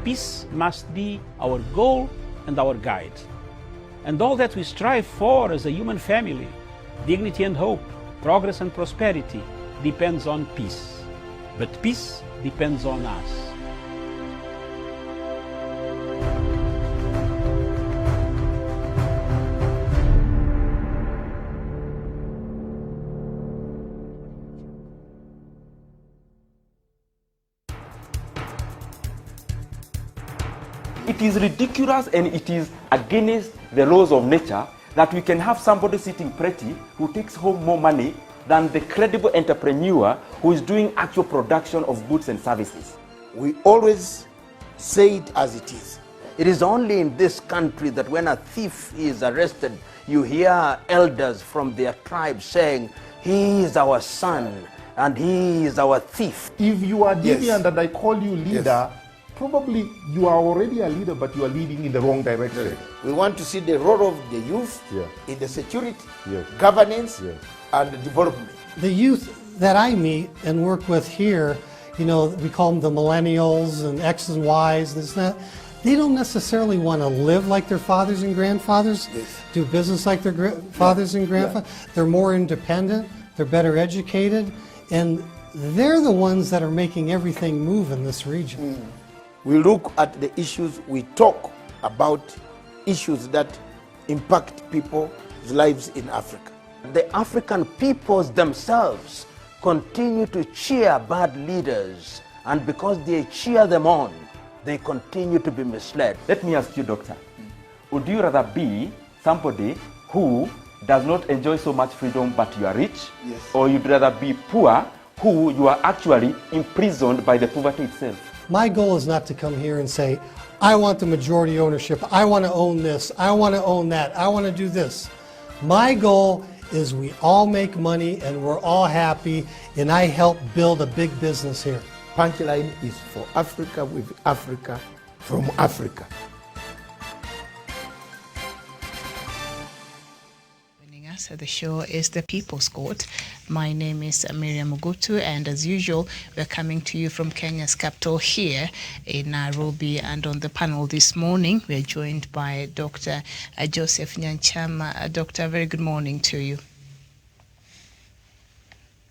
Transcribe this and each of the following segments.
peace must be our goal and our guide. And all that we strive for as a human family, dignity and hope, progress and prosperity, depends on peace. But peace depends on us. It is ridiculous and it is against the laws of nature that we can have somebody sitting pretty who takes home more money than the credible entrepreneur who is doing actual production of goods and services. We always say it as it is. It is only in this country that when a thief is arrested, you hear elders from their tribe saying, he is our son and he is our thief. If you are deviant Yes. and I call you leader, probably you are already a leader, but you are leading in the wrong direction. We want to see the role of the youth Yeah. in the security, Yes. governance, Yes. and development. The youth that I meet and work with here, you know, we call them the millennials and X's and Y's, this and that. They don't necessarily want to live like their fathers and grandfathers, Yes. do business like their fathers and grandfathers. They're more independent, they're better educated, and they're the ones that are making everything move in this region. We look at the issues, we talk about issues that impact people's lives in Africa. The African peoples themselves continue to cheer bad leaders, and because they cheer them on, they continue to be misled. Let me ask you, doctor, would you rather be somebody who does not enjoy so much freedom but you are rich? Yes. Or you'd rather be poor who you are actually imprisoned by the poverty itself? My goal is not to come here and say, I want the majority ownership, I want to own this, I want to own that, I want to do this. My goal is we all make money and we're all happy, and I help build a big business here. Punchline is for Africa, with Africa, from Africa. Joining us at the show is the People's Court. My name is Miriam Mugutu, and as usual, we're coming to you from Kenya's capital here in Nairobi. And on the panel this morning, we're joined by Dr. Joseph Nyanchama. Doctor, very good morning to you.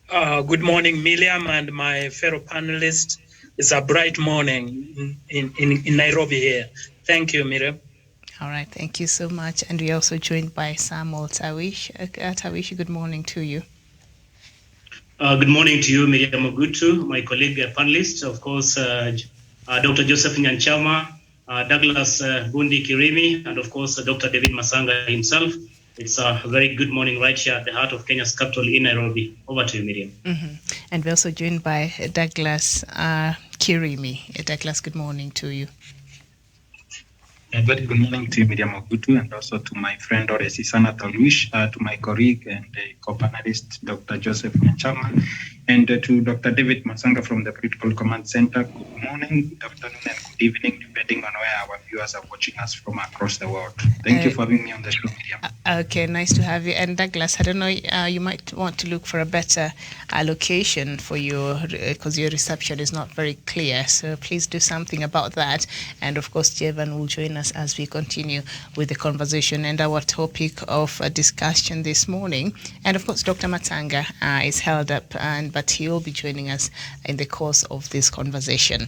Good morning, Miriam, and my fellow panelists. It's a bright morning in Nairobi here. Thank you, Miriam. All right, thank you so much. And we're also joined by Samuel Tawish. Tawish, good morning to you. Good morning to you, Miriam Mugutu, my colleague panelist, of course, Dr. Joseph Nyanchama, Douglas Gundi Kirimi, and of course, Dr. David Masanga himself. It's a very good morning right here at the heart of Kenya's capital in Nairobi. Over to you, Miriam. And we're also joined by Douglas Kirimi. Douglas, good morning to you. Very good morning to Miriam Mugutu, and also to my friend Oresisana Tawish, to my colleague and co-panelist Dr. Joseph Nyanchama, and to Dr. David Masanga from the Political Command Center. Good morning, good afternoon, and good evening, depending on where our viewers are watching us from across the world. Thank you for having me on the show, Miriam. Okay, nice to have you. And Douglas, I don't know, you might want to look for a better location for you because your reception is not very clear. So please do something about that. And of course, Jevan will join us as we continue with the conversation and our topic of discussion this morning. And of course, Dr. Matanga is held up, but he will be joining us in the course of this conversation.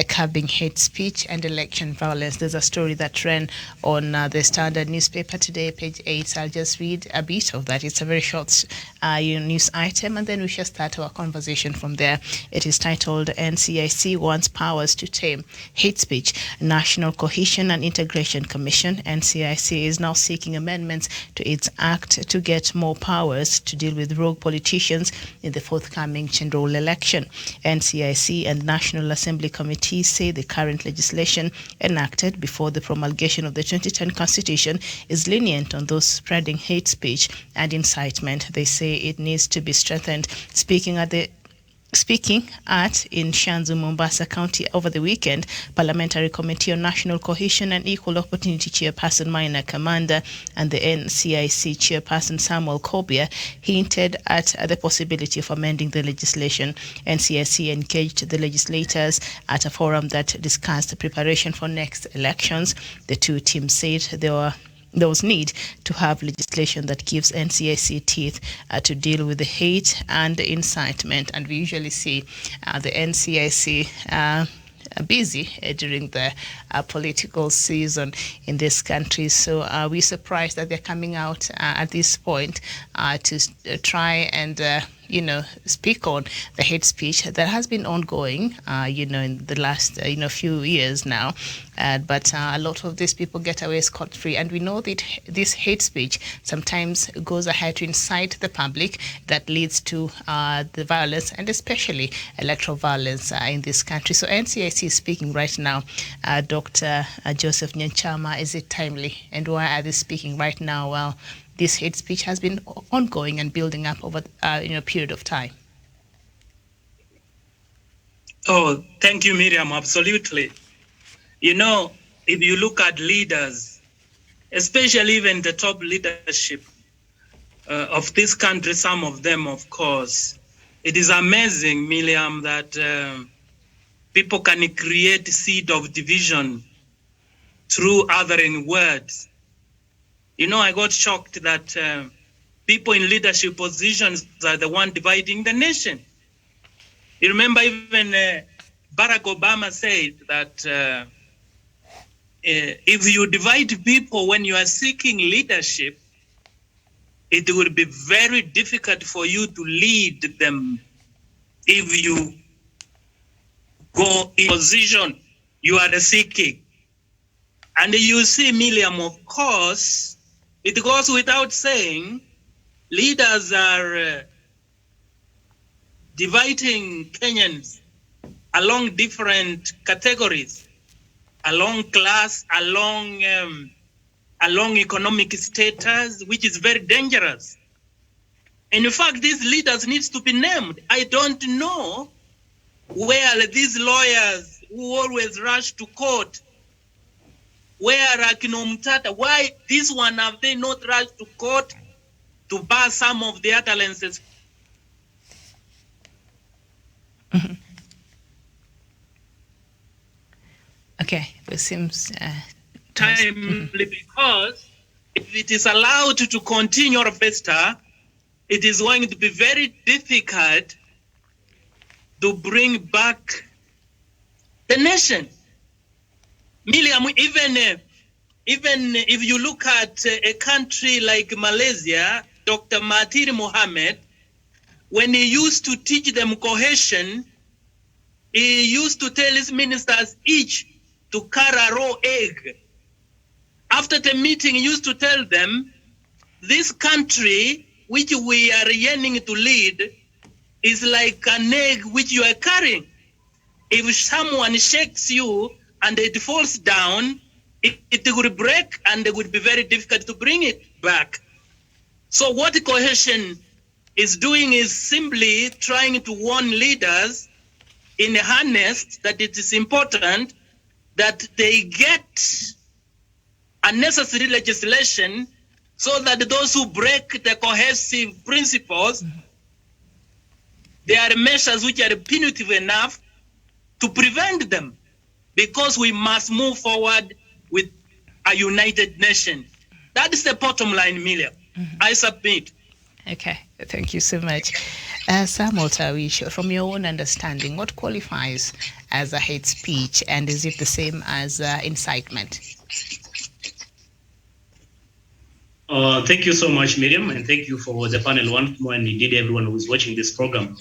Curbing hate speech and election violence. There's a story that ran on the Standard newspaper today, page 8. I'll just read a bit of that. It's a very short news item, and then we shall start our conversation from there. It is titled, NCIC wants powers to tame hate speech. National Cohesion and Integration Commission, NCIC, is now seeking amendments to its act to get more powers to deal with rogue politicians in the forthcoming general election. NCIC and National Assembly committees say the current legislation enacted before the promulgation of the 2010 Constitution is lenient on those spreading hate speech and incitement. They say it needs to be strengthened. Speaking at the Speaking in Shanzu, Mombasa County over the weekend, Parliamentary Committee on National Cohesion and Equal Opportunity Chairperson Maina Kamanda and the NCIC Chairperson Samuel Kobia hinted at the possibility of amending the legislation. NCIC engaged the legislators at a forum that discussed the preparation for next elections. The two teams said there was need to have legislation that gives NCIC teeth to deal with the hate and the incitement. And we usually see the NCIC busy during the political season in this country. So we're surprised that they're coming out at this point to try and speak on the hate speech that has been ongoing, in the last, few years now. But a lot of these people get away scot-free. And we know that this hate speech sometimes goes ahead to incite the public that leads to the violence, and especially electoral violence in this country. So NCIC is speaking right now. Dr. Joseph Nyanchama, is it timely? And why are they speaking right now? Well, this hate speech has been ongoing and building up over a period of time. Oh, thank you, Miriam. Absolutely. If you look at leaders, especially even the top leadership of this country, some of them, of course, it is amazing, Miriam, that people can create seed of division through othering words. I got shocked that people in leadership positions are the one dividing the nation. You remember even Barack Obama said that if you divide people when you are seeking leadership, it will be very difficult for you to lead them if you go in position you are seeking. And you see, Miriam, of course, it goes without saying, leaders are dividing Kenyans along different categories, along class, along economic status, which is very dangerous. And in fact, these leaders need to be named. I don't know where these lawyers who always rush to court, where Akino Mtata, why this one have they not rushed to court to bar some of the utterances? Mm-hmm. Okay, it seems timely, because if it is allowed to continue or fester, it is going to be very difficult to bring back the nation. Miriam, even if you look at a country like Malaysia, Dr. Mahathir Mohamad, when he used to teach them cohesion, he used to tell his ministers each to carry a raw egg. After the meeting, he used to tell them, this country which we are yearning to lead is like an egg which you are carrying. If someone shakes you and it falls down, it will break and it would be very difficult to bring it back. So what cohesion is doing is simply trying to warn leaders in earnest that it is important that they get unnecessary legislation so that those who break the cohesive principles, there are measures which are punitive enough to prevent them, because we must move forward with a united nation. That is the bottom line, Miriam. Mm-hmm. I submit. Okay, thank you so much. Samuel Tawish, from your own understanding, what qualifies as a hate speech, and is it the same as incitement? Thank you so much, Miriam, and thank you for the panel once more, and indeed everyone who's watching this program.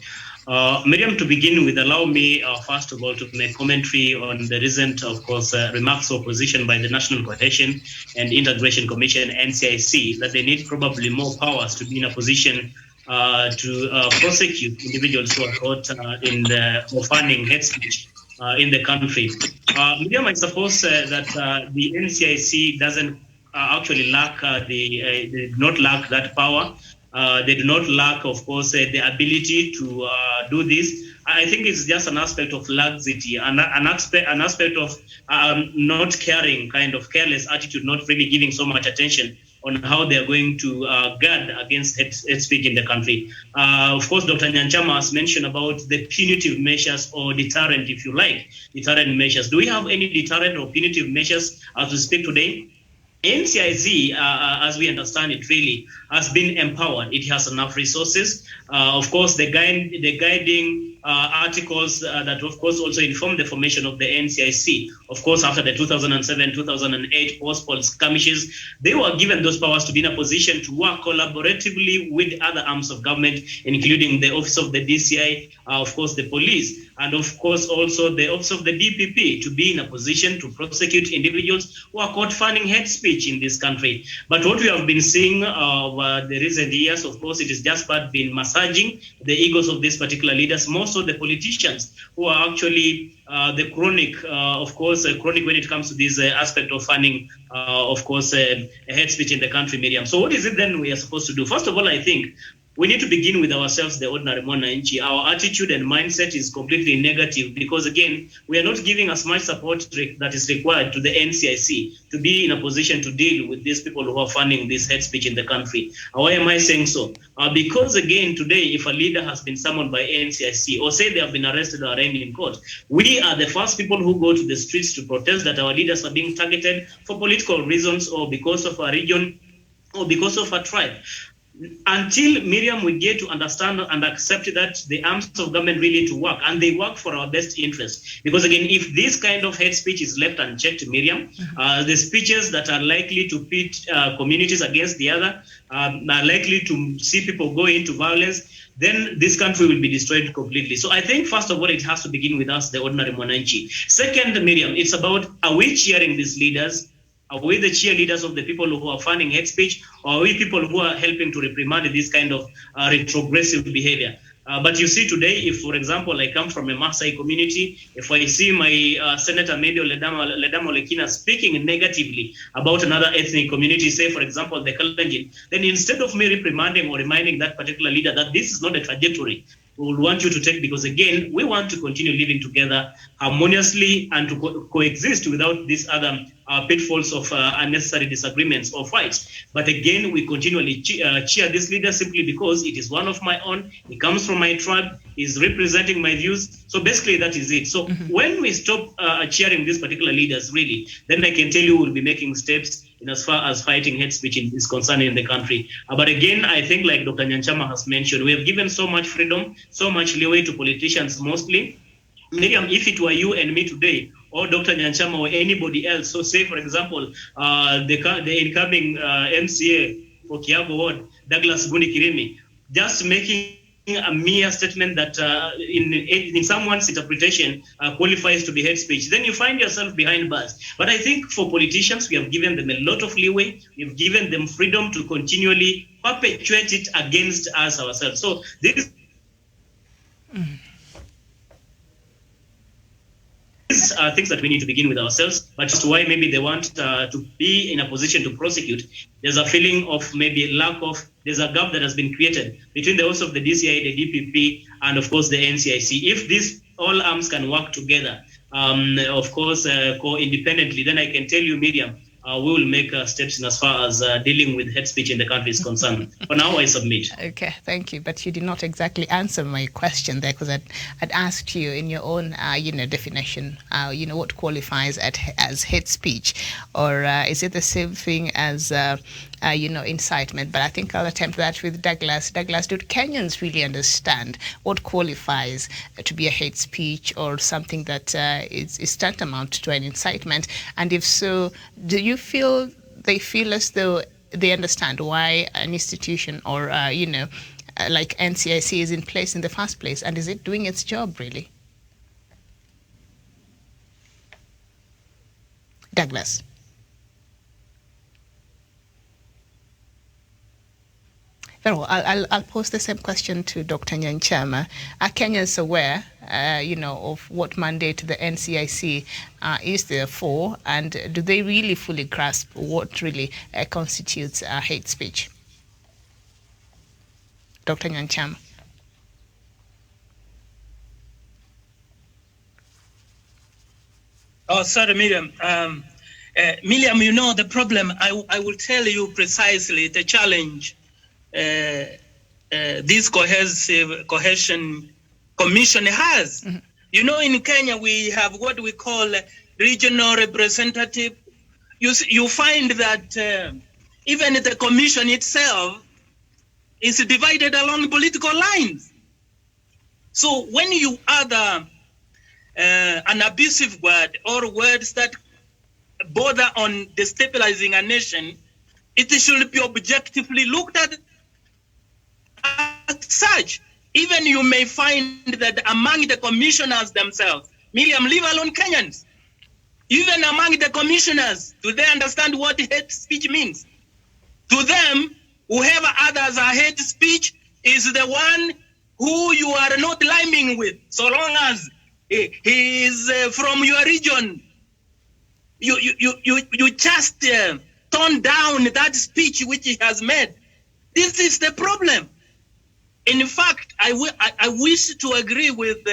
Miriam, to begin with, allow me, first of all, to make commentary on the recent, of course, remarks of opposition by the National Cohesion and Integration Commission, NCIC, that they need probably more powers to be in a position to prosecute individuals who are caught in the fanning hate speech in the country. Miriam, I suppose that the NCIC doesn't actually lack they do not lack that power. They do not lack, of course, the ability to do this. I think it's just an aspect of laxity, an aspect of not caring, kind of careless attitude, not really giving so much attention on how they are going to guard against hate speech in the country. Of course, Dr. Nyanchama has mentioned about the punitive measures or deterrent, if you like, deterrent measures. Do we have any deterrent or punitive measures as we speak today? NCIC, as we understand it, really has been empowered. It has enough resources. Of course, the guiding articles that, of course, also informed the formation of the NCIC. Of course, after the 2007-2008 post-poll skirmishes, they were given those powers to be in a position to work collaboratively with other arms of government, including the Office of the DCI, of course, the police, and of course also the Office of the DPP, to be in a position to prosecute individuals who are caught fanning hate speech in this country. But what we have been seeing over the recent years, of course, it is just about been massaging the egos of these particular leaders, more so the politicians who are actually the chronic, chronic when it comes to this aspect of fanning, hate speech in the country, Miriam. So what is it then we are supposed to do? First of all, I think we need to begin with ourselves, the ordinary mwananchi. Our attitude and mindset is completely negative because, again, we are not giving as much support that is required to the NCIC to be in a position to deal with these people who are funding this hate speech in the country. Why am I saying so? Because, again, today, if a leader has been summoned by NCIC or say they have been arrested or arraigned in court, we are the first people who go to the streets to protest that our leaders are being targeted for political reasons or because of a region or because of a tribe. Until, Miriam, we get to understand and accept that the arms of government really need to work, and they work for our best interest. Because, again, if this kind of hate speech is left unchecked, Miriam, the speeches that are likely to pit communities against the other, are likely to see people go into violence, then this country will be destroyed completely. So I think, first of all, it has to begin with us, the ordinary mwananchi. Second, Miriam, it's about, are we cheering these leaders? Are we the cheerleaders of the people who are funding hate speech, or are we people who are helping to reprimand this kind of retrogressive behavior? But you see today, if, for example, I come from a Maasai community, if I see my Senator Medio Ledamo Lekina speaking negatively about another ethnic community, say, for example, the Kalenjin, then instead of me reprimanding or reminding that particular leader that this is not a trajectory we will want you to take, because, again, we want to continue living together harmoniously and to coexist without these other pitfalls of unnecessary disagreements or fights. But, again, we continually cheer this leader simply because it is one of my own, he comes from my tribe, he's representing my views. So basically that is it. So when we stop cheering these particular leaders, really, then I can tell you we'll be making steps in as far as fighting hate speech is concerned in the country. But again, I think, like Dr. Nyanchama has mentioned, we have given so much freedom, so much leeway to politicians mostly. Miriam, if it were you and me today, or Dr. Nyanchama or anybody else, so say, for example, the incoming MCA for Kiago Ward, Douglas Gundi Kirimi, just making a mere statement that in someone's interpretation qualifies to be hate speech, then you find yourself behind bars. But I think for politicians, we have given them a lot of leeway. We've given them freedom to continually perpetuate it against us ourselves. So this These are things that we need to begin with ourselves, but as to why maybe they want to be in a position to prosecute, there's a feeling of maybe there's a gap that has been created between the Office of the DCI, the DPP, and of course the NCIC. If these all arms can work together, independently, then I can tell you, Miriam, we will make steps in as far as dealing with hate speech in the country is concerned. For now, I submit. Okay, thank you. But you did not exactly answer my question there, because I'd asked you in your own, definition, what qualifies as hate speech, or is it the same thing as, incitement? But I think I'll attempt that with Douglas. Douglas, do Kenyans really understand what qualifies to be a hate speech or something that is tantamount to an incitement? And if so, do you feel they feel as though they understand why an institution or, like NCIC is in place in the first place? And is it doing its job, really? Douglas. Very well. I'll pose the same question to Dr. Nyanchama. Are Kenyans aware, of what mandate the NCIC is there for, and do they really fully grasp what really constitutes hate speech? Dr. Nyanchama. Oh, sorry, Miriam. Miriam, you know the problem. I will tell you precisely the challenge this cohesion commission has. Mm-hmm. You know, in Kenya we have what we call regional representative. You find that even the commission itself is divided along political lines. So when you add an abusive word or words that border on destabilizing a nation, it should be objectively looked at as such. Even you may find that among the commissioners themselves, Miriam, leave alone Kenyans, even among the commissioners, do they understand what hate speech means? To them, whoever others are hate speech is the one who you are not liming with, so long as he is from your region. You just tone down that speech which he has made. This is the problem. In fact, I wish to agree with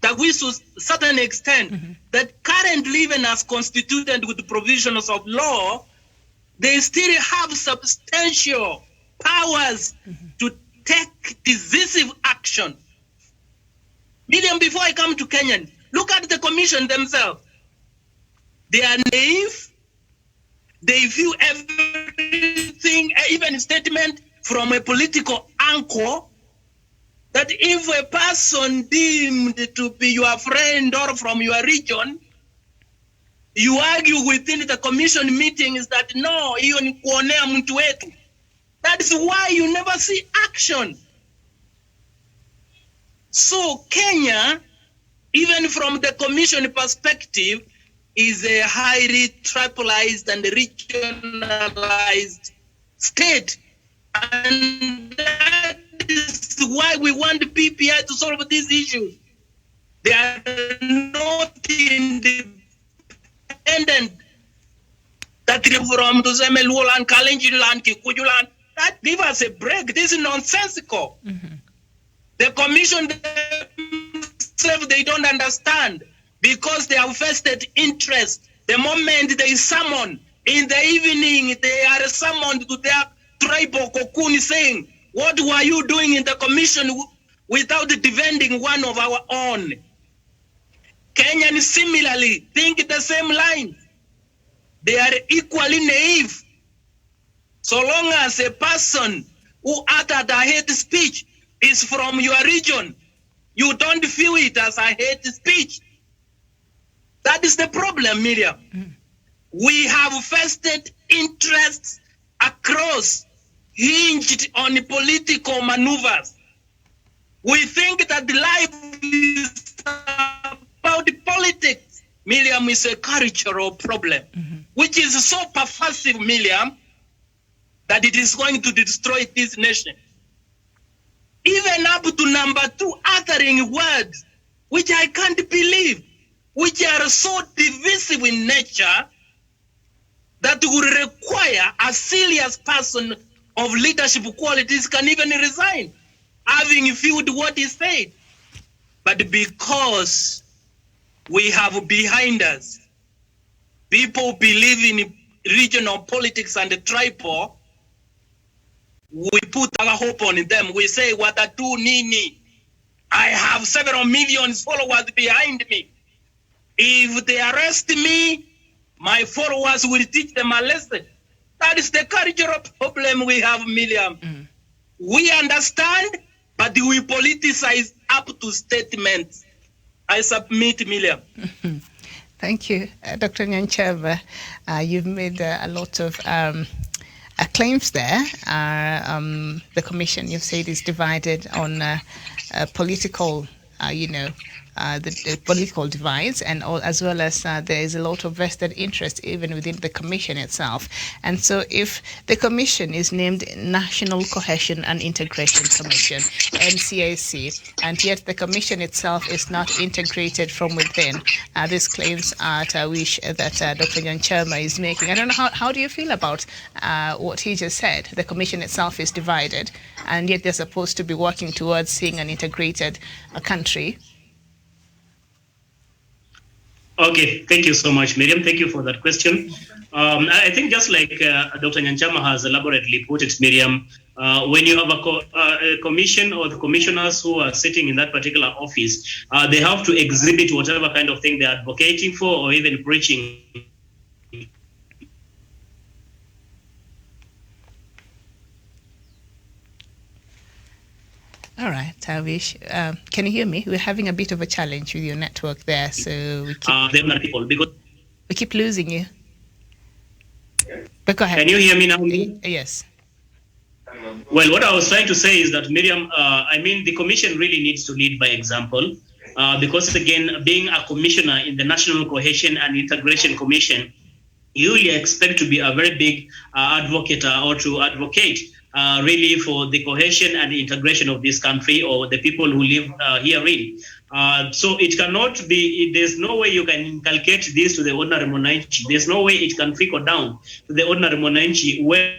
Tawish to a certain extent, mm-hmm. that currently, even as constituted with the provisions of law, they still have substantial powers, mm-hmm. to take decisive action. Miriam, before I come to Kenyan, look at the commission themselves. They are naive. They view everything, even statement, from a political angle, that if a person deemed to be your friend or from your region, you argue within the commission meetings that no, hiyo ni kuonea mtu wetu. That is why you never see action. So Kenya, even from the commission perspective, is a highly tribalized and regionalized state. And that is why we want the PPI to solve these issues. They are not independent. That from Tuseme Luolan, Kalenjilan, Kikujulan, that give us a break. This is nonsensical. Mm-hmm. The commission themselves, they don't understand because they have vested interest. The moment they summon, in the evening, they are summoned to their tribal cocoon saying, what were you doing in the commission without defending one of our own? Kenyans similarly think the same line. They are equally naive. So long as a person who uttered a hate speech is from your region, you don't view it as a hate speech. That is the problem, Miriam. Mm. We have vested interests across, hinged on political maneuvers. We think that life is about politics. Miriam, is a cultural problem, mm-hmm. which is so pervasive, Miriam, that it is going to destroy this nation. Even up to number 2, uttering words, which I can't believe, which are so divisive in nature, that would require a serious person of leadership qualities can even resign, having viewed what he said. But because we have behind us people believe in regional politics and tribal, we put our hope on them. We say, Watatu Nini, I have several millions followers behind me. If they arrest me, my followers will teach them a lesson. That is the cultural problem we have, Miriam. Mm. We understand, but we politicize up to statements. I submit, Miriam. Thank you, Dr. Nyanchaba. You've made a lot of claims there. The commission, you've said, is divided on political, the political divides, and as well as there is a lot of vested interest even within the commission itself. And so if the commission is named National Cohesion and Integration Commission, NCAC, and yet the commission itself is not integrated from within, these claims that Dr. Nyanchaba is making. I don't know, how do you feel about what he just said? The commission itself is divided, and yet they're supposed to be working towards seeing an integrated country. Okay, thank you so much, Miriam. Thank you for that question. I think just like Dr. Nyanchama has elaborately put it, Miriam, when you have a commission or the commissioners who are sitting in that particular office, they have to exhibit whatever kind of thing they're advocating for or even preaching. All right, Tavish. Can you hear me? We're having a bit of a challenge with your network there, so we keep, because we keep losing you. But go ahead. Can you hear me now? Yes. Well, what I was trying to say is that, Miriam, I mean, the commission really needs to lead by example, because, again, being a commissioner in the National Cohesion and Integration Commission, you really expect to be a very big advocate or to advocate really for the cohesion and the integration of this country or the people who live herein. So it cannot be, there's no way you can inculcate this to the ordinary Mwananchi. There's no way it can trickle down to the ordinary Mwananchi when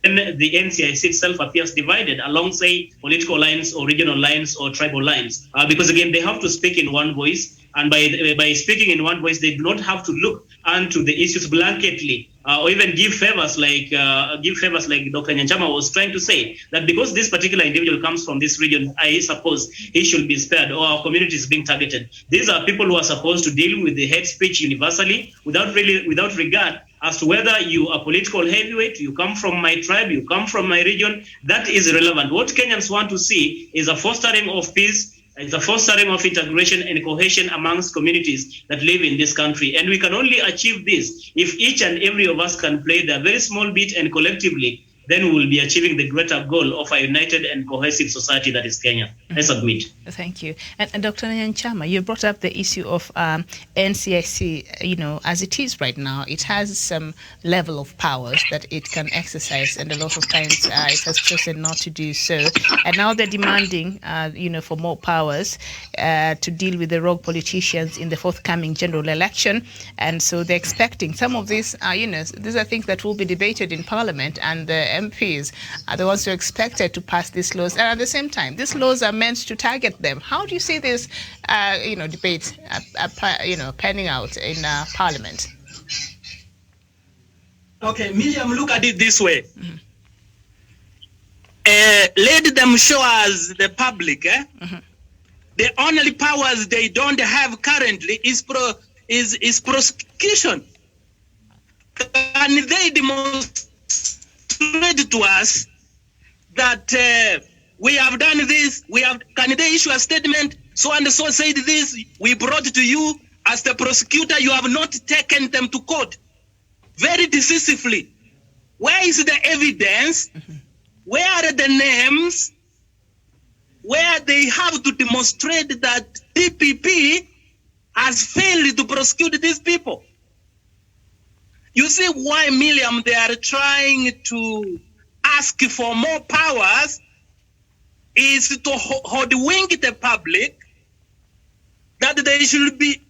the NCIC itself appears divided along, say, political lines or regional lines or tribal lines. Because, again, they have to speak in one voice. And by speaking in one voice, they do not have to look onto the issues blanketly or even give favors like Dr. Nyanchama was trying to say, that because this particular individual comes from this region, I suppose he should be spared or our community is being targeted. These are people who are supposed to deal with the hate speech universally without regard as to whether you are political heavyweight, you come from my tribe, you come from my region. That is irrelevant. What Kenyans want to see is a fostering of peace, is a fostering of integration and cohesion amongst communities that live in this country. And we can only achieve this if each and every of us can play their very small bit and collectively, then we will be achieving the greater goal of a united and cohesive society that is Kenya. I submit. Thank you. And Dr. Nyanchama, you brought up the issue of NCIC, you know, as it is right now, it has some level of powers that it can exercise, and a lot of times it has chosen not to do so. And now they're demanding, you know, for more powers to deal with the rogue politicians in the forthcoming general election. And so they're expecting some of these, you know, these are things that will be debated in Parliament, and the MPs are the ones who are expected to pass these laws. And at the same time, these laws are meant to target them. How do you see this, you know, debate, you know, panning out in Parliament? Okay, Miriam, look at it this way. Let them show us the public. The only powers they don't have currently is prosecution. Can they demonstrate to us that we have done this? Can they issue a statement? So and so said this. We brought to you as the prosecutor. You have not taken them to court very decisively. Where is the evidence? Where are the names? Where they have to demonstrate that DPP has failed to prosecute these people? You see why, Miriam, they are trying to ask for more powers is to hoodwink the public that they should be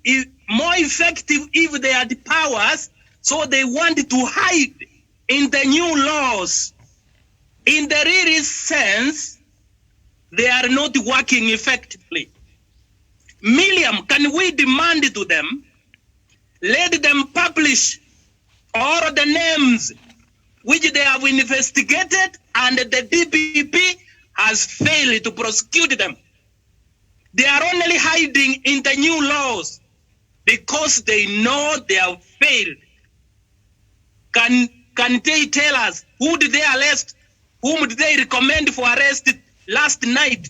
more effective if they had powers, so they want to hide in the new laws. In the real sense, they are not working effectively. Miriam, can we demand to them, let them publish all the names which they have investigated and the DPP has failed to prosecute them? They are only hiding in the new laws because they know they have failed. Can they tell us who did they arrest? Whom did they recommend for arrest last night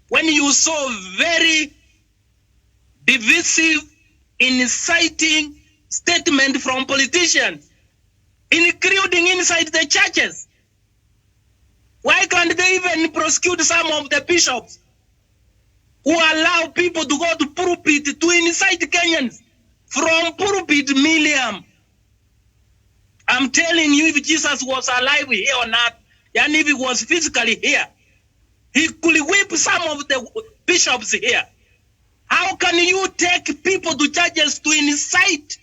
when you saw very divisive, inciting statement from politicians, including inside the churches? Why can't they even prosecute some of the bishops who allow people to go to pulpit to incite Kenyans from pulpit, Miriam? I'm telling you, if Jesus was alive here on earth, and if he was physically here, he could whip some of the bishops here. How can you take people to churches to incite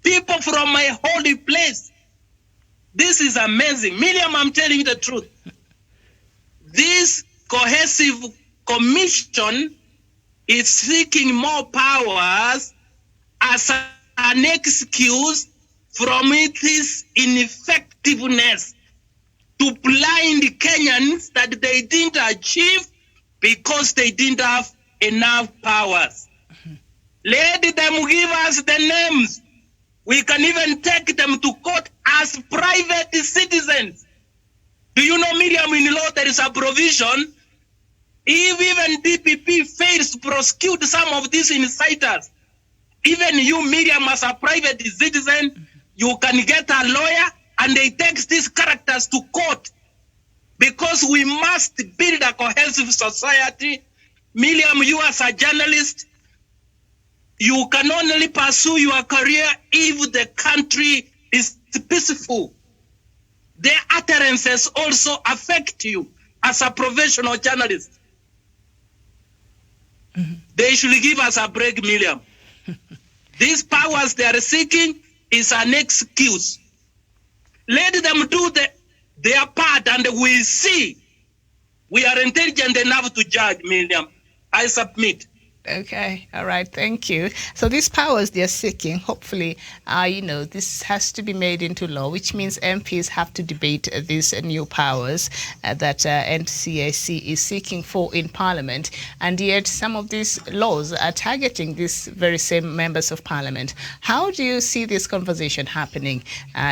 people from my holy place? This is amazing. Miriam, I'm telling you the truth. This cohesive commission is seeking more powers as an excuse from its ineffectiveness to blind Kenyans that they didn't achieve because they didn't have enough powers. Let them give us the names. We can even take them to court as private citizens. Do you know, Miriam, in law there is a provision? If even DPP fails to prosecute some of these inciters, even you, Miriam, as a private citizen, you can get a lawyer and they take these characters to court, because we must build a cohesive society. Miriam, you as a journalist, you can only pursue your career if the country is peaceful. Their utterances also affect you as a professional journalist. They should give us a break, Miriam. These powers they are seeking is an excuse. Let them do their part and we see. We are intelligent enough to judge, Miriam. I submit. Okay, all right, thank you. So these powers they're seeking, hopefully, this has to be made into law, which means MPs have to debate these new powers that NCAC is seeking for in Parliament. And yet some of these laws are targeting these very same members of Parliament. How do you see this conversation happening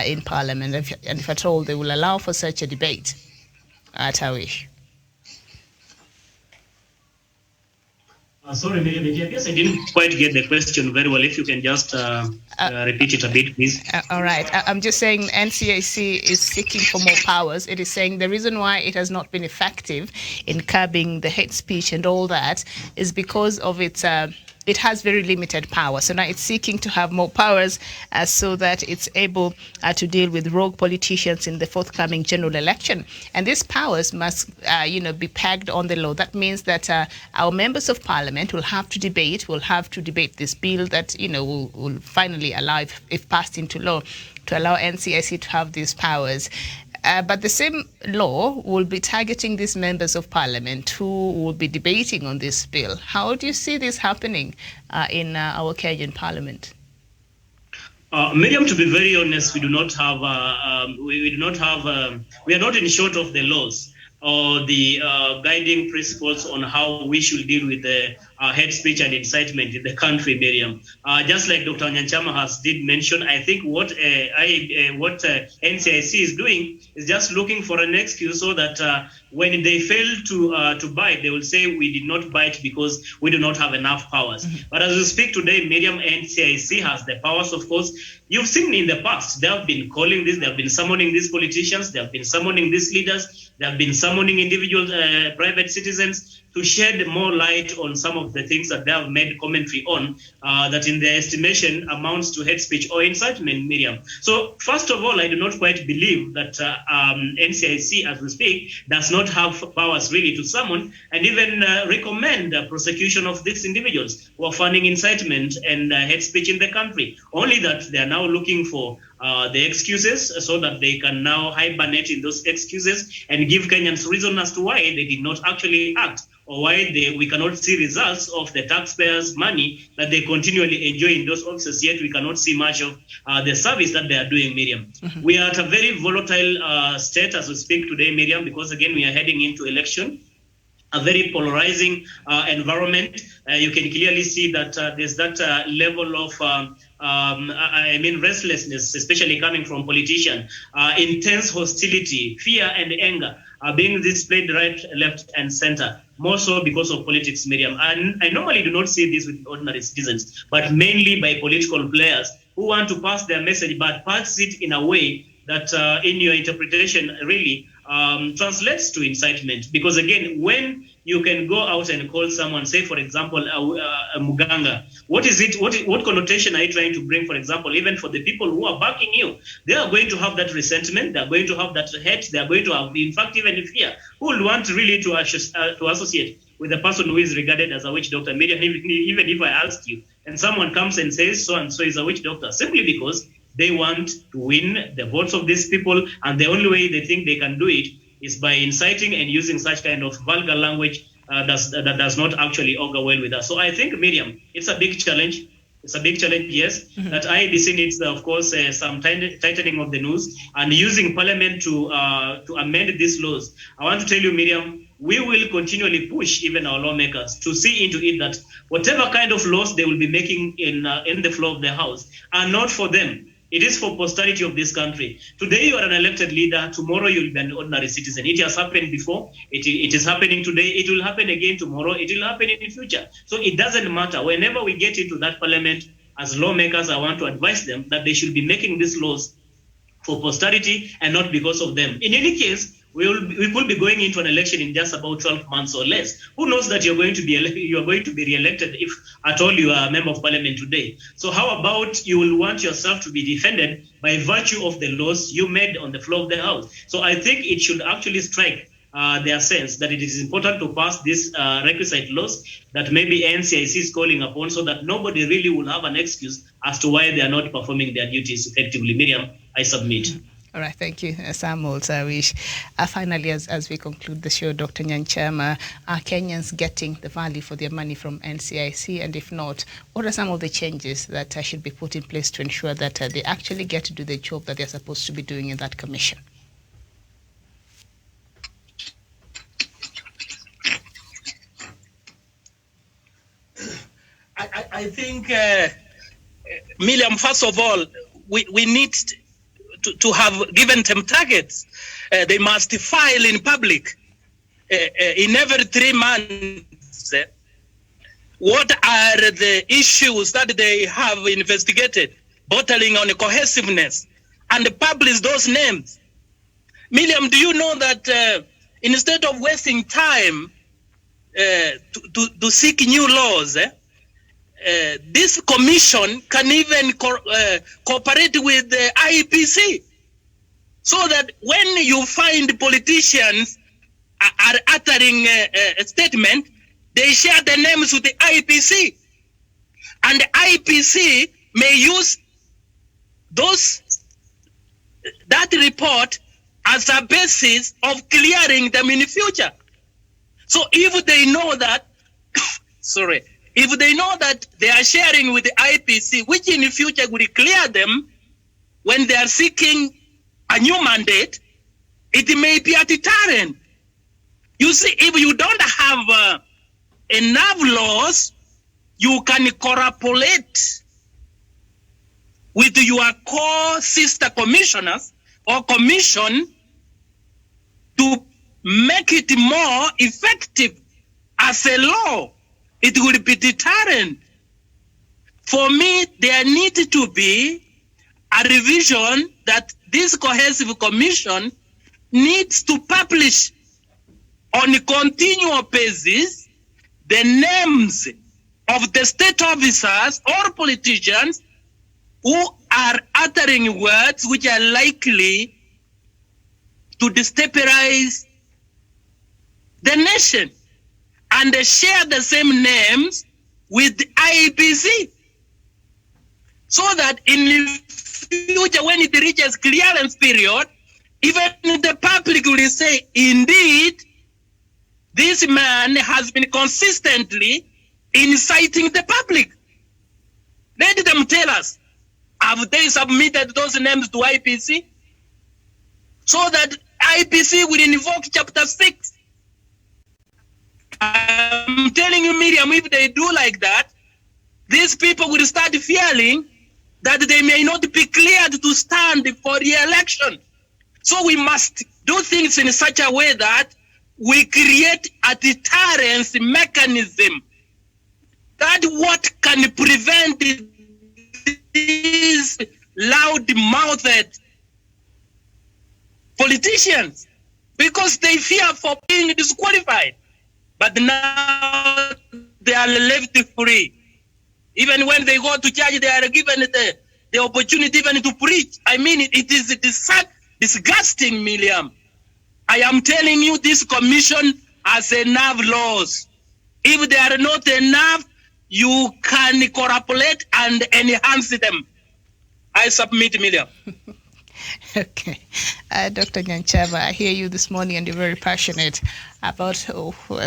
in Parliament, and if at all they will allow for such a debate? Tawish. Sorry, Miriam, I guess I didn't quite get the question very well. If you can just repeat it a bit, please. All right. I'm just saying NCAC is seeking for more powers. It is saying the reason why it has not been effective in curbing the hate speech and all that is because of its it has very limited power. So now it's seeking to have more powers so that it's able to deal with rogue politicians in the forthcoming general election. And these powers must, be pegged on the law. That means that our members of Parliament will have to debate this bill that, will finally allow, if passed into law, to allow NCIC to have these powers. But the same law will be targeting these members of Parliament who will be debating on this bill. How do you see this happening in our Kenyan Parliament? Miriam, to be very honest, we do not have, we are not in short of the laws or the guiding principles on how we should deal with the hate speech and incitement in the country, Miriam. Just like Dr. Nyanchama has did mention, I think what NCIC is doing is just looking for an excuse so that when they fail to bite, they will say we did not bite because we do not have enough powers. Mm-hmm. But as we speak today, Miriam, NCIC has the powers, of course. You've seen in the past, they have been calling this, they have been summoning these politicians, they have been summoning these leaders, they have been summoning individual private citizens to shed more light on some of the things that they have made commentary on that in their estimation amounts to hate speech or incitement, Miriam. So first of all, I do not quite believe that NCIC, as we speak, does not have powers really to summon and even recommend prosecution of these individuals who are funding incitement and hate speech in the country. Only that they are now looking for the excuses so that they can now hibernate in those excuses and give Kenyans reason as to why they did not actually act or why we cannot see results of the taxpayers' money that they continually enjoy in those offices, yet we cannot see much of the service that they are doing, Miriam. Mm-hmm. We are at a very volatile state as we speak today, Miriam, because again, we are heading into election. A very polarizing environment. You can clearly see that there's that level of restlessness, especially coming from politicians, intense hostility, fear and anger are being displayed right, left and center, more so because of politics, Miriam. And I normally do not see this with ordinary citizens, but mainly by political players who want to pass their message, but pass it in a way that in your interpretation really translates to incitement. Because again, when you can go out and call someone, say for example, a Muganga, what is it? What connotation are you trying to bring? For example, even for the people who are backing you, they are going to have that resentment, they are going to have that hate, they are going to have, in fact, even fear. Who will want really to associate with a person who is regarded as a witch doctor? Miriam, even if I ask you, and someone comes and says so and so is a witch doctor, simply because they want to win the votes of these people, and the only way they think they can do it is by inciting and using such kind of vulgar language that does not actually augur well with us. So I think, Miriam, it's a big challenge. It's a big challenge, yes. That IEBC needs, of course, some tightening of the noose and using Parliament to amend these laws. I want to tell you, Miriam, we will continually push even our lawmakers to see into it that whatever kind of laws they will be making in the floor of the House are not for them. It is for posterity of this country. Today you are an elected leader, tomorrow you will be an ordinary citizen. It has happened before, it is happening today, it will happen again tomorrow, it will happen in the future. So it doesn't matter. Whenever we get into that Parliament, as lawmakers, I want to advise them that they should be making these laws for posterity and not because of them. In any case, we could be going into an election in just about 12 months or less. Who knows that you're going to be re-elected if at all you are a member of Parliament today? So how about you will want yourself to be defended by virtue of the laws you made on the floor of the House? So I think it should actually strike their sense that it is important to pass these requisite laws that maybe NCIC is calling upon, so that nobody really will have an excuse as to why they are not performing their duties effectively. Miriam, I submit. All right, thank you, Samuel Sawish. Finally, as we conclude the show, Dr. Nyanchama, are Kenyans getting the value for their money from NCIC? And if not, what are some of the changes that should be put in place to ensure that they actually get to do the job that they're supposed to be doing in that commission? I think, Miriam, first of all, we need to have given them targets. They must file in public in every 3 months. What are the issues that they have investigated, bottling on cohesiveness, and publish those names? Miriam, do you know that instead of wasting time to seek new laws, this commission can even cooperate with the IEBC, so that when you find politicians are uttering a statement, they share the names with the IEBC, and the IEBC may use that report as a basis of clearing them in the future. So if they know that, if they know that they are sharing with the IEBC, which in the future will clear them when they are seeking a new mandate, it may be a deterrent. You see, if you don't have enough laws, you can cooperate with your co-sister commissioners or commission to make it more effective as a law. It will be deterrent. For me, there needs to be a revision that this cohesive commission needs to publish on a continual basis the names of the state officers or politicians who are uttering words which are likely to destabilize the nation, and they share the same names with the IEBC, so that in the future, when it reaches clearance period, even the public will say, indeed, this man has been consistently inciting the public. Let them tell us, have they submitted those names to IEBC? So that IEBC will invoke Chapter 6. I'm telling you, Miriam, if they do like that, these people will start fearing that they may not be cleared to stand for re-election. So we must do things in such a way that we create a deterrence mechanism. That what can prevent these loud-mouthed politicians, because they fear for being disqualified. But now they are left free. Even when they go to church, they are given the opportunity even to preach. I mean, it is disgusting, Miriam. I am telling you, this commission has enough laws. If they are not enough, you can cooperate and enhance them. I submit, Miriam. Okay. Dr. Nyanchama, I hear you this morning and you're very passionate about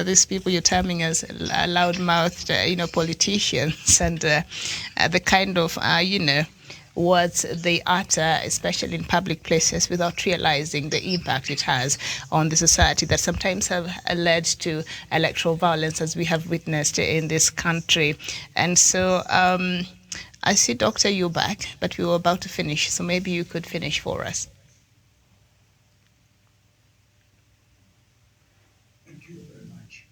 these people you're terming as loud-mouthed, politicians and the kind of, words they utter, especially in public places, without realizing the impact it has on the society that sometimes have led to electoral violence, as we have witnessed in this country. And so I see, Doctor, you're back, but we were about to finish, so maybe you could finish for us. Thank you very much.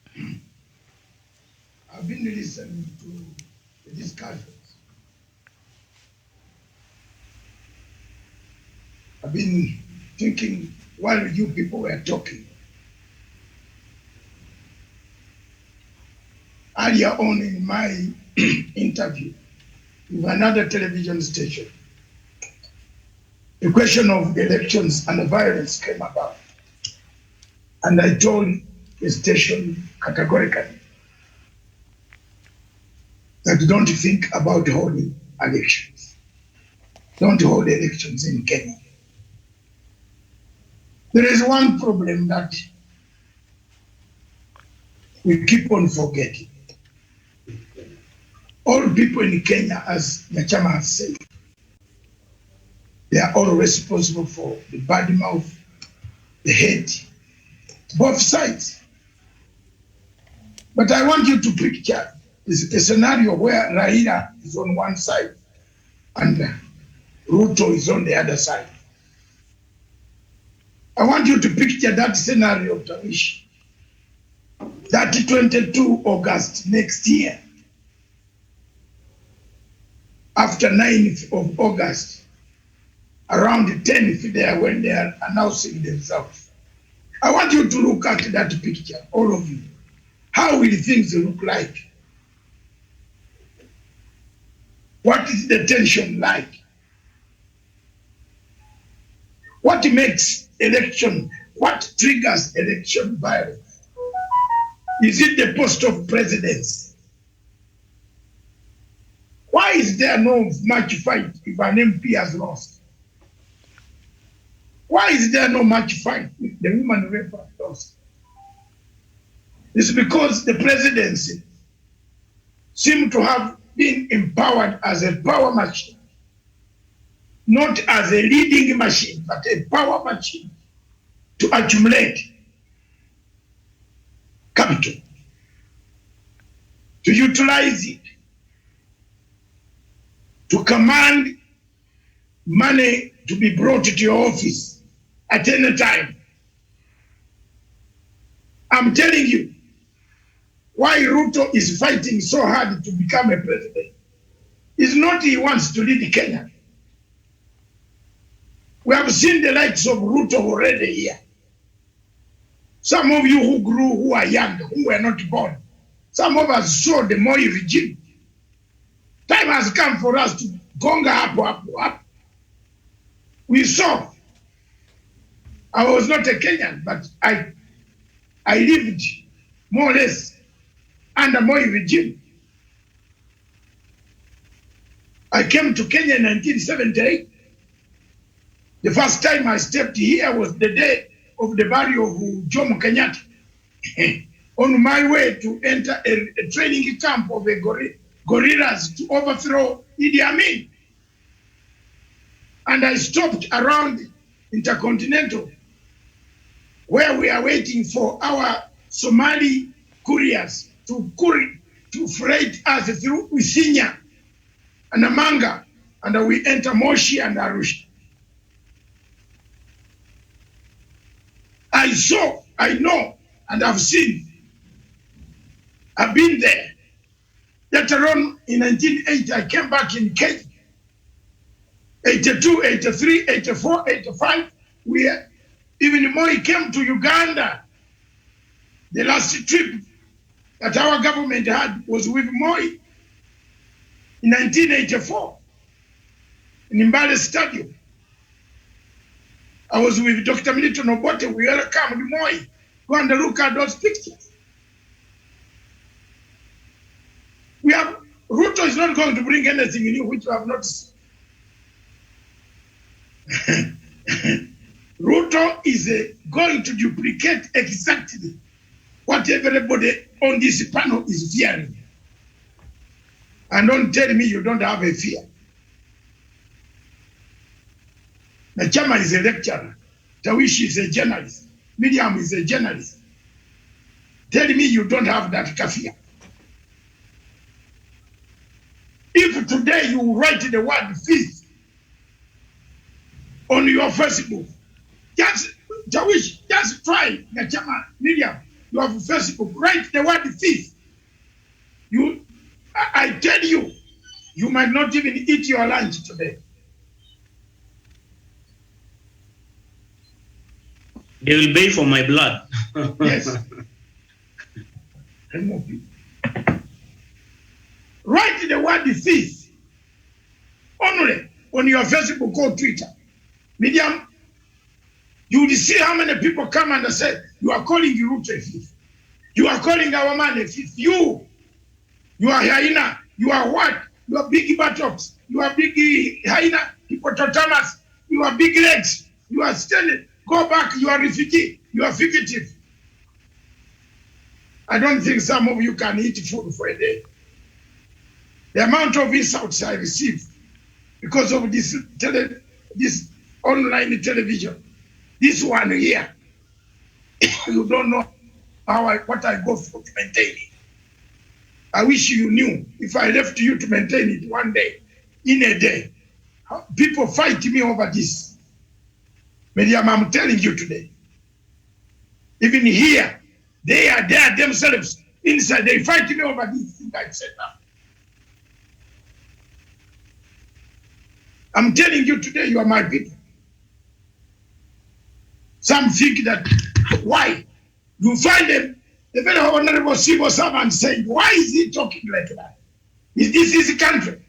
I've been listening to the discussions. I've been thinking while you people were talking. Earlier on in my interview with another television station, the question of elections and the violence came about. And I told the station categorically that don't think about holding elections. Don't hold elections in Kenya. There is one problem that we keep on forgetting. All people in Kenya, as Nyachama has said, they are all responsible for the bad mouth, the hate, both sides. But I want you to picture a scenario where Raila is on one side and Ruto is on the other side. I want you to picture that scenario, Tawish. That 22 August next year, after 9th of August, around the 10th there when they are announcing themselves. I want you to look at that picture, all of you. How will things look like? What is the tension like? What makes election, what triggers election violence? Is it the post of presidency? Why is there no much fight if an MP has lost? Why is there no much fight if the woman rep has lost? It's because the presidency seems to have been empowered as a power machine, not as a leading machine, but a power machine to accumulate capital, to utilize it, to command money to be brought to your office at any time. I'm telling you, why Ruto is fighting so hard to become a president is not he wants to lead Kenya. We have seen the likes of Ruto already here. Some of you who grew, who are young, who were not born, some of us saw the Moi regime. Time has come for us to gonga up. We saw. I was not a Kenyan, but I lived more or less under Moi regime. I came to Kenya in 1978. The first time I stepped here was the day of the burial of Jomo Kenyatta. On my way to enter a training camp of the guerrillas to overthrow Idi Amin. And I stopped around Intercontinental, where we are waiting for our Somali couriers to freight us through Isinya and Namanga, and we enter Moshi and Arusha. I saw, I know, and I've seen. I've been there. Later on, in 1980, I came back in Kenya. 82, 83, 84, 85, even Moi came to Uganda. The last trip that our government had was with Moi in 1984 in Mbale Stadium. I was with Dr. Milton Obote. We welcomed Moi. Go and look at those pictures. Ruto is not going to bring anything new which we have not seen. Ruto is going to duplicate exactly what everybody on this panel is fearing. And don't tell me you don't have a fear. Nachama is a lecturer. Tawishi is a journalist. Miriam is a journalist. Tell me you don't have that fear. If today you write the word feast on your Facebook, just try, Nachama, Miriam, you have Facebook, write the word feast. I tell you, you might not even eat your lunch today. They will pay for my blood. Yes. Write the word thief only on your Facebook or Twitter. Medium, you will see how many people come and say, you are calling Ruto a thief. You are calling our man a thief. You are hyena. You are what? You are big buttocks. You are big hyena, hippopotamus. You are big legs. You are still, go back. You are refugee. You are fugitive. I don't think some of you can eat food for a day. The amount of insults I receive because of this online television, this one here, you don't know what I go through to maintain it. I wish you knew if I left you to maintain it one day, in a day. People fight me over this. Miriam, I'm telling you today. Even here, they are there themselves inside. They fight me over this thing I said now. I'm telling you today, you are my people. Some think that, why? You find them, the very honorable civil servant saying, why is he talking like that? Is this his country?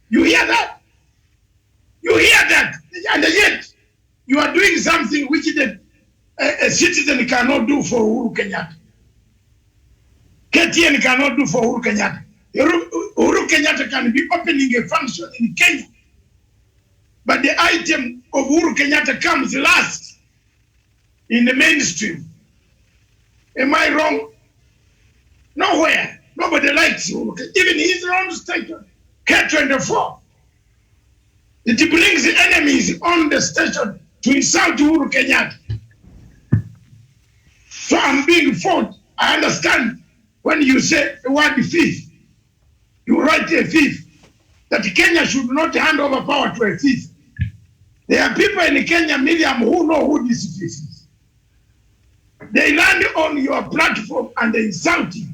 You hear that? You hear that? And yet, you are doing something which a citizen cannot do for Uhuru Kenyatta. KTN cannot do for Uhuru Kenyatta. Uhuru Kenyatta can be opening a function in Kenya. But the item of Uhuru Kenyatta comes last in the mainstream. Am I wrong? Nowhere. Nobody likes Uhuru Kenyatta. Even his own station, K24. It brings the enemies on the station to insult Uhuru Kenyatta. So I'm being fought. I understand when you say the word thief. You write a thief. That Kenya should not hand over power to a thief. There are people in Kenya, Miriam, who know who this thief is. They land on your platform and they insult you.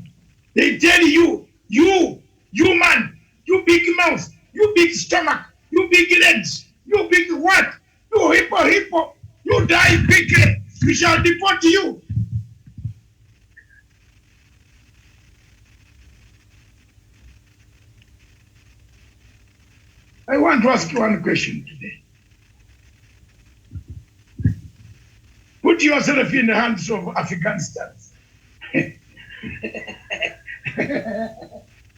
They tell you, you man, you big mouth, you big stomach, you big legs, you big what? You hippo, you die quickly. We shall deport you. I want to ask you one question today. Put yourself in the hands of Afghanistan,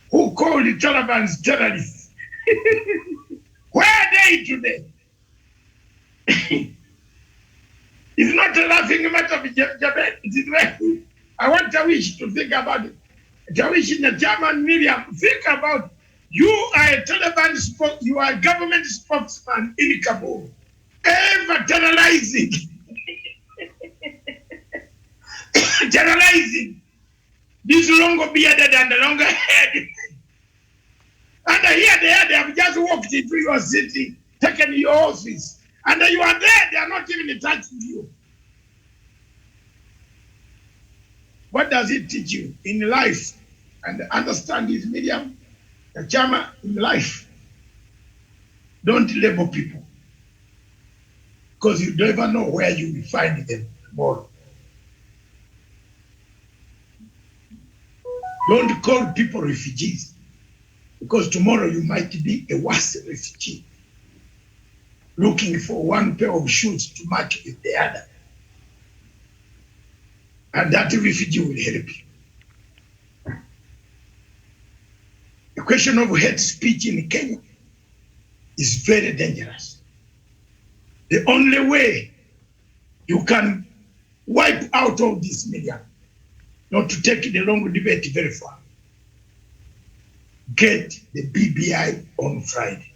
who called the Taliban terrorists. Where are they today? It's not a laughing matter of Jabez. It is real. I want Tawish to think about it. Tawish in the German Miriam, think about you are a Taliban you are a government spokesman in Kabul, ever terrorizing. Generalizing this longer bearded and the longer head. And here they have just walked into your city, taken your office, and you are there, they are not even touching you. What does it teach you in life? And understand this medium, the Chama in life. Don't label people, because you never know where you will find them tomorrow. Don't call people refugees, because tomorrow you might be a worse refugee, looking for one pair of shoes to match with the other. And that refugee will help you. The question of hate speech in Kenya is very dangerous. The only way you can wipe out all this media, not to take the long debate very far, get the BBI on Friday.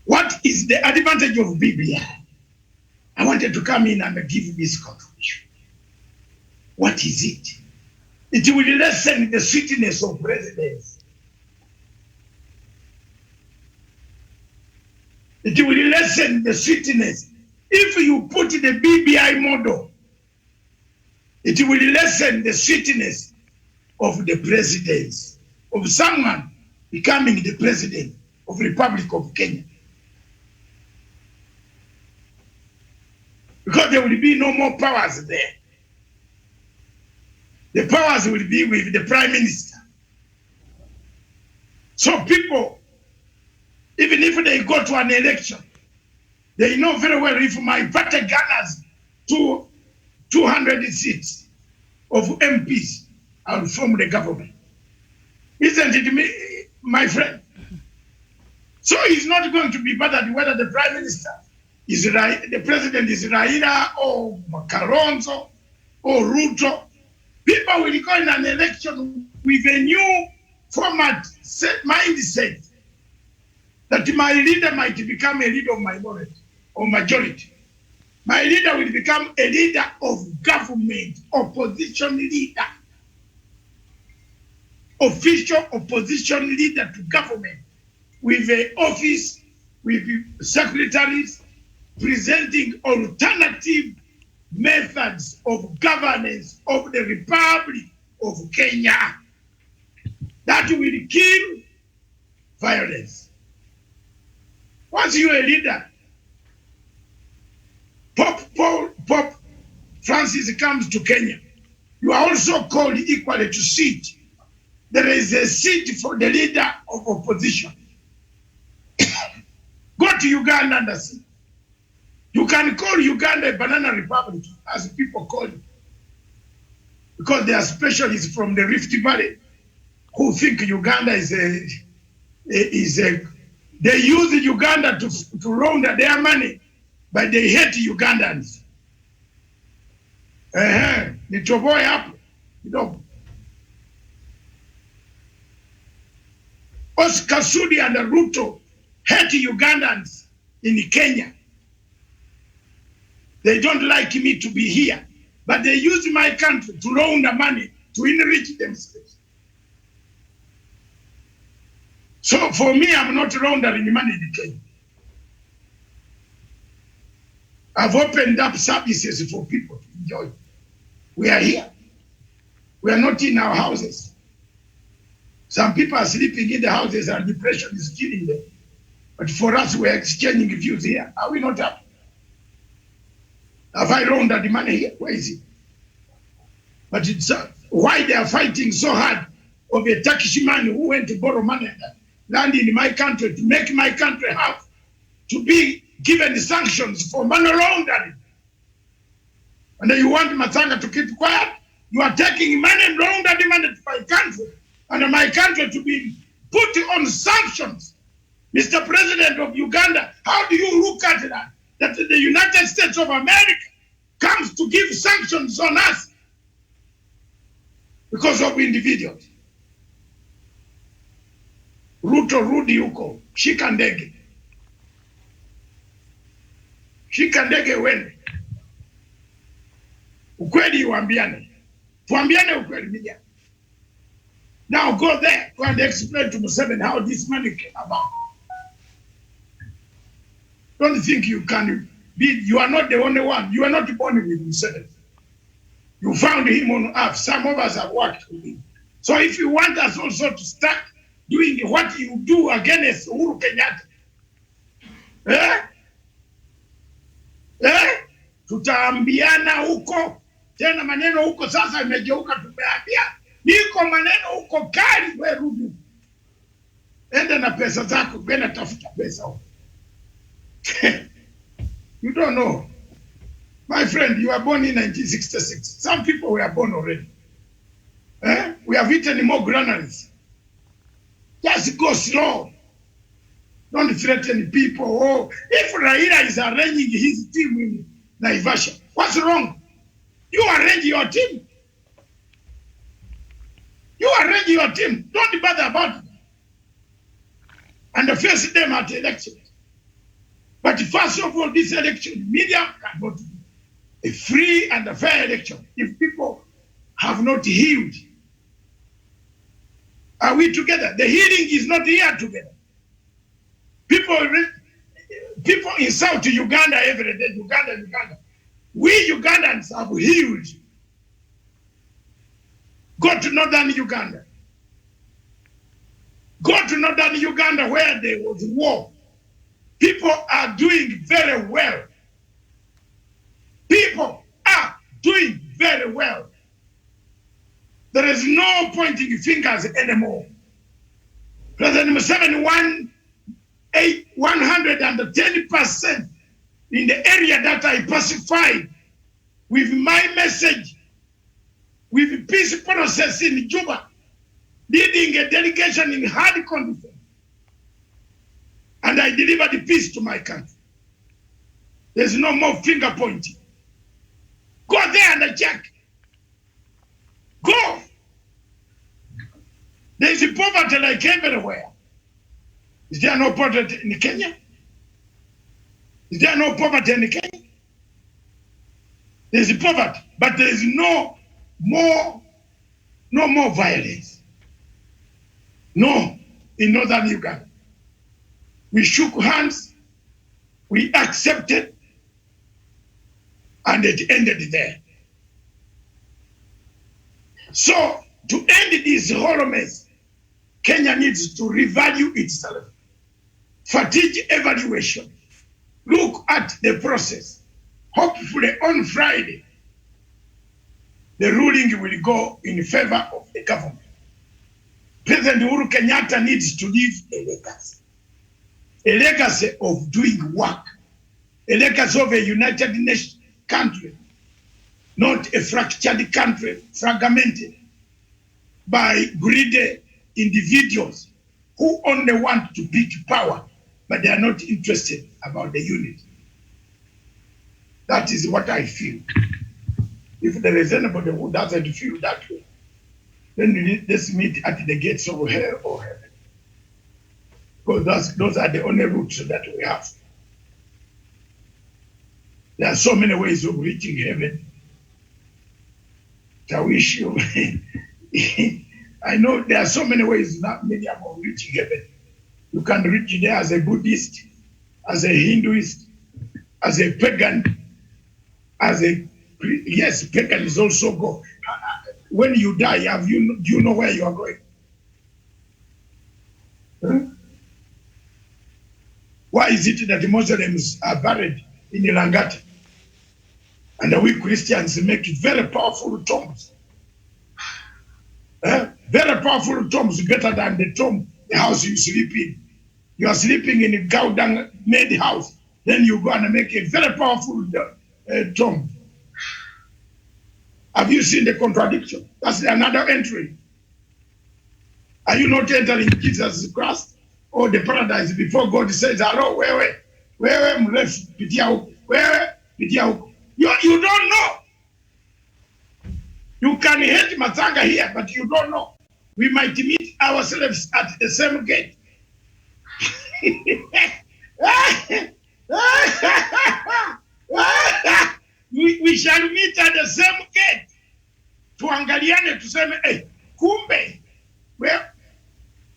What is the advantage of BBI? I wanted to come in and give this contribution. What is it? It will lessen the sweetness of presidents. It will lessen the sweetness. If you put the BBI model, it will lessen the sweetness of the presidents, of someone becoming the president of the Republic of Kenya. Because there will be no more powers there. The powers will be with the Prime Minister. So people, even if they go to an election, they know very well if my party garners 200 seats of MPs, I'll form the government. Isn't it, my friend? So it's not going to be bothered whether the Prime Minister is the president is Raila or Kalonzo or Ruto. People will go in an election with a new format, mindset, that my leader might become a leader of minority or majority. My leader will become a leader of government, opposition leader, official opposition leader to government, with an office, with secretaries, presenting alternative methods of governance of the Republic of Kenya that will kill violence. Once you're a leader, Pope Francis comes to Kenya, you are also called equally to sit. There is a seat for the leader of opposition. Go to Uganda and see. You can call Uganda a banana republic, as people call it, because they are specialists from the Rift Valley who think Uganda is a they use Uganda to launder their money, but they hate Ugandans. Nitoboe hapo kidogo. Oscar Sudi and Ruto hate Ugandans in Kenya. They don't like me to be here, but they use my country to launder money to enrich themselves. So for me, I'm not laundering money in Kenya. I've opened up services for people to enjoy. We are here. We are not in our houses. Some people are sleeping in the houses and depression is killing them. But for us, we are exchanging views here. Are we not happy? Have I laundered the money here? Where is it? But it's why they are fighting so hard of a Turkish man who went to borrow money and land in my country to make my country have to be given sanctions for money laundering. And then you want Matsanga to keep quiet? You are taking money and laundering money to my country, and my country to be put on sanctions. Mr. President of Uganda, how do you look at that? That the United States of America comes to give sanctions on us because of individuals. Ruto rudi huko, shika ndege. Shika ndege wende. Ukweli uambiane. Tuambiane ukweli media. Now go there, go and explain to Museveni how this money came about. Don't think you can be, you are not the only one. You are not born with Museveni. You found him on earth. Some of us have worked with him. So if you want us also to start doing what you do against Uhuru Kenyatta, tutaambiana huko. Tena maneno huko sasa imegeuka tumeambia. Niko maneno huko kali we rudi. Enda na pesa zako, kwenda tafuta pesa huko. You don't know. My friend, you were born in 1966. Some people were born already. We have eaten more granaries. Just go slow. Don't threaten people. Oh, if Raila is arranging his team in Naivasha, what's wrong? You arrange your team. You arrange your team. Don't bother about it. And face them at elections. But first of all, this election, media cannot be a free and a fair election if people have not healed. Are we together? The healing is not here together. People insult Uganda every day. Uganda. We Ugandans have healed. Go to northern Uganda. Go to northern Uganda where there was war. People are doing very well. People are doing very well. There is no pointing fingers anymore. President Museveni won 110% in the area that I pacified with my message, with peace process in Juba, leading a delegation in hard conditions. And I delivered the peace to my country. There's no more finger pointing. Go there and check. Go. There's poverty like everywhere. Is there no poverty in Kenya? Is there no poverty in Kenya? There's poverty, but there is no more violence. No, in northern Uganda. We shook hands, we accepted, and it ended there. So, to end this whole mess, Kenya needs to revalue itself. Fatigue evaluation. Look at the process. Hopefully on Friday, the ruling will go in favor of the government. President Uhuru Kenyatta needs to leave a legacy of doing work, a legacy of a United Nations country, not a fractured country, fragmented by greedy individuals who only want to pick power, but they are not interested about the unity. That is what I feel. If there is anybody who doesn't feel that way, then let's meet at the gates of hell or heaven. Because those are the only routes that we have. There are so many ways of reaching heaven. I wish you. I know there are so many ways, not many of reaching heaven. You can reach there as a Buddhist, as a Hinduist, as a pagan, yes, pagan is also go. When you die, do you know where you are going? Huh? Why is it that the Muslims are buried in Langata? And we Christians make very powerful tombs. Very powerful tombs, better than the house you sleep in. You are sleeping in a Gaudang made house. Then you go and make a very powerful tomb. Have you seen the contradiction? That's another entry. Are you not entering Jesus Christ or the paradise before God says, hello, where, you don't know. You can hate Matanga here, but you don't know. We might meet ourselves at the same gate. We shall meet at the same gate. Tuangaliane tuseme, hey, kumbe. Well,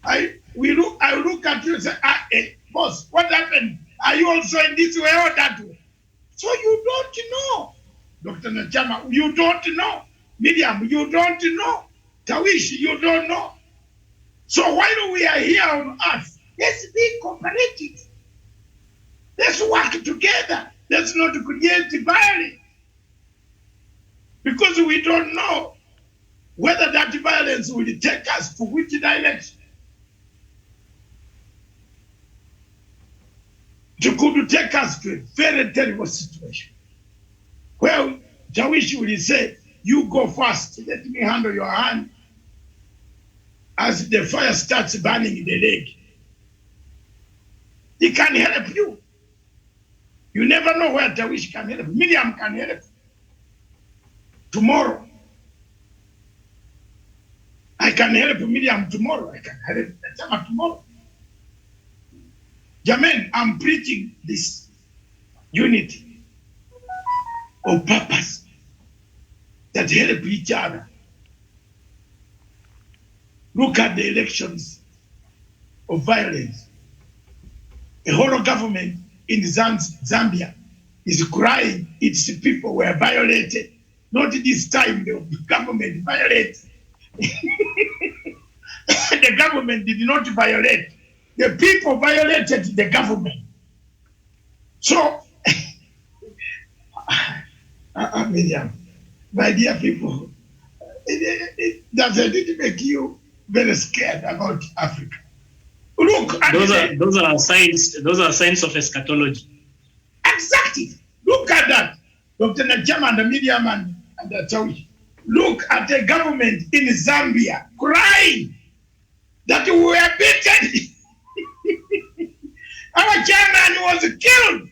I look at you and say, hey, boss, what happened? Are you also in this way or that way? So you don't know. Dr. Nachama, you don't know. Miriam, you don't know. Tawish, you don't know. So while we are here on earth, let's be cooperative. Let's work together. Let's not create violence. Because we don't know whether that violence will take us to which direction. It could take us to a very terrible situation. Well, Jawish will say, you go first, let me handle your hand. As the fire starts burning in the leg, He can help you. You never know where Tawish can help. Miriam can help. Tomorrow. I can help Miriam tomorrow. I can help Chama tomorrow. Jermaine, I'm preaching this unity of purpose that help each other. Look at the elections of violence. The whole government in Zambia is crying its people were violated. Not this time the government violated. The government did not violate. The people violated the government. So, Miriam, my dear people, does it make you very scared about Africa? Look, those are signs. Those are signs of eschatology. Exactly. Look at that, Dr. Nachama and Miriam and Tawish. Look at the government in Zambia crying that we were beaten. Our chairman was killed.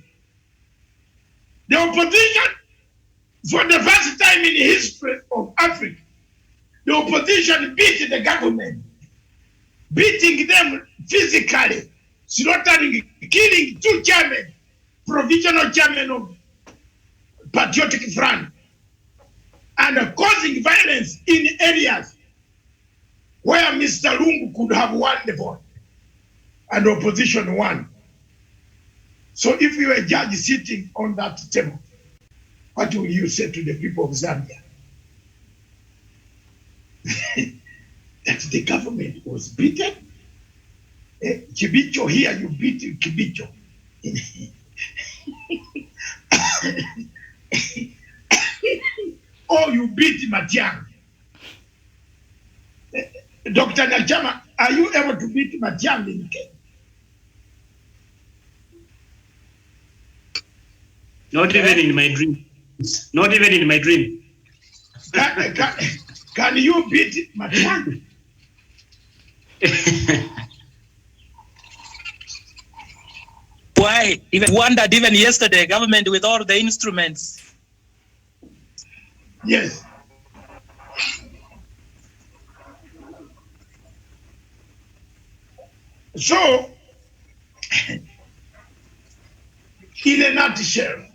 The opposition, for the first time in the history of Africa, the opposition beat the government, beating them physically, slaughtering, killing 2 chairmen, provisional chairmen of Patriotic Front, and causing violence in areas where Mr. Lungu could have won the vote and the opposition won. So if you were a judge sitting on that table, what will you say to the people of Zambia? That the government was beaten? Kibicho here, you beat Kibicho. Or you beat Matiang. Dr. Nachama, are you able to beat Matiang in Kenya? Not even in my dream. Not even in my dream. Can you beat Matiang? Why? Even wondered even yesterday, government with all the instruments. Yes. So, in a nutshell,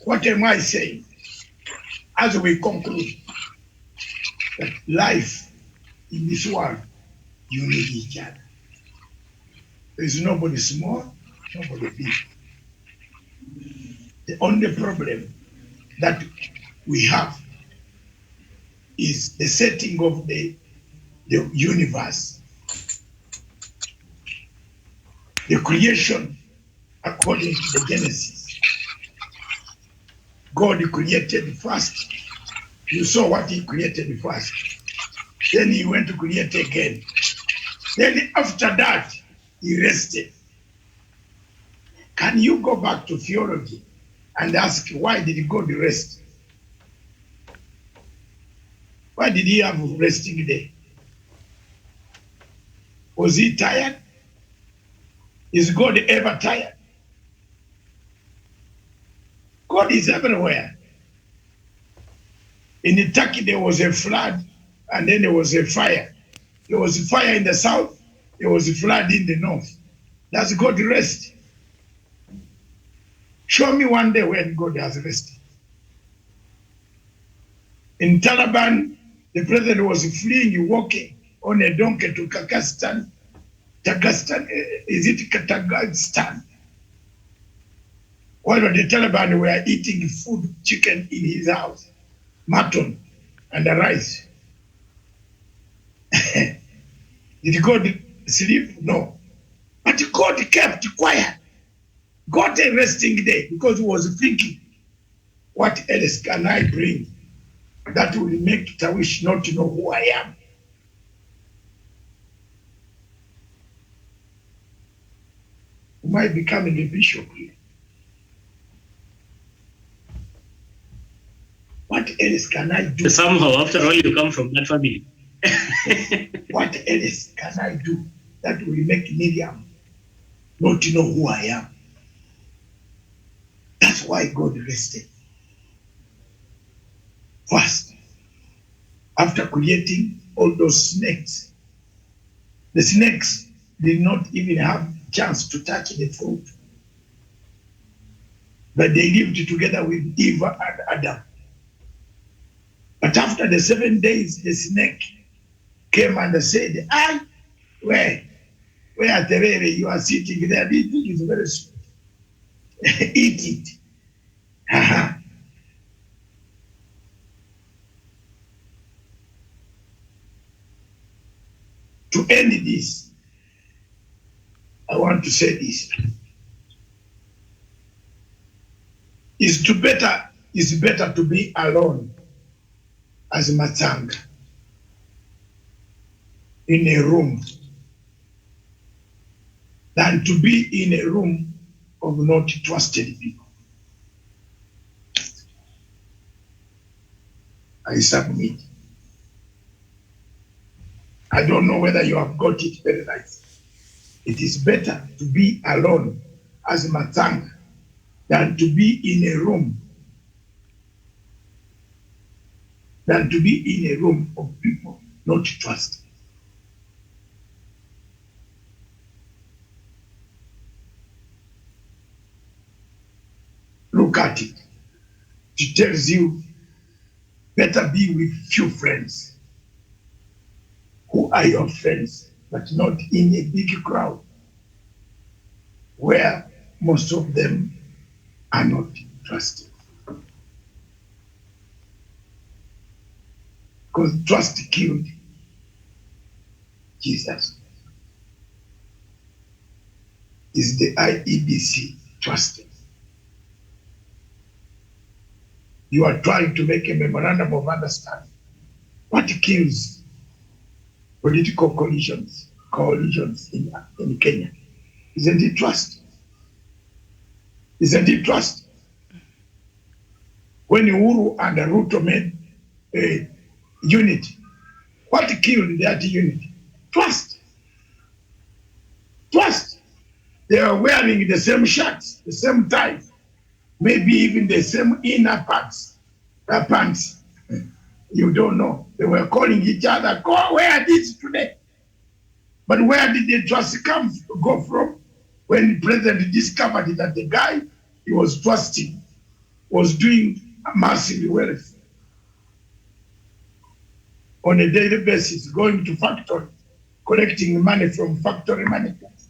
what am I saying? As we conclude, that life in this world, you need each other. There is nobody small, nobody big. The only problem that we have is the setting of the universe. The creation according to the Genesis. God created first. You saw what he created first. Then he went to create again. Then after that, he rested. Can you go back to theology and ask, why did God rest? Why did he have a resting day? Was he tired? Is God ever tired? God is everywhere. In Turkey, there was a flood, and then there was a fire. There was a fire in the south, there was a flood in the north. Does God rest? Show me one day when God has rested. In Taliban, the president was fleeing, walking on a donkey to Kyrgyzstan. Is it Kyrgyzstan? While the Taliban were eating food, chicken in his house, mutton and the rice. Did God sleep? No. But God kept quiet. Got a resting day because he was thinking, what else can I bring that will make Tawish not to know who I am? Who might become a bishop here? What else can I do? Somehow, after all, you come from that family. What else can I do that will make Miriam not to know who I am. That's why God rested. First, after creating all those snakes, the snakes did not even have a chance to touch the fruit. But they lived together with Eve and Adam. But after the 7 days, the snake came and said, where Terere, you are sitting there, this thing is very sweet. Eat it. To end this, I want to say this. It's better to be alone as Matanga in a room than to be in a room of not trusted people. I submit. I don't know whether you have got it very right. It is better to be alone as Matanga than to be in a room of people not trusted. Look at it. It tells you better be with few friends. Who are your friends, but not in a big crowd where most of them are not trusted. Because trust killed Jesus. Is the IEBC trusted? You are trying to make a memorandum of understanding. What kills political coalitions in Kenya? Isn't it trust? Isn't it trust? When Uhuru and Ruto made a unity, what killed that unity? Trust. Trust. They are wearing the same shirts, the same ties, maybe even the same inner pants. You don't know. They were calling each other, go wear this today. But where did the trust go from? When the president discovered that the guy he was trusting was doing massive wealth on a daily basis, going to factory, collecting money from factory managers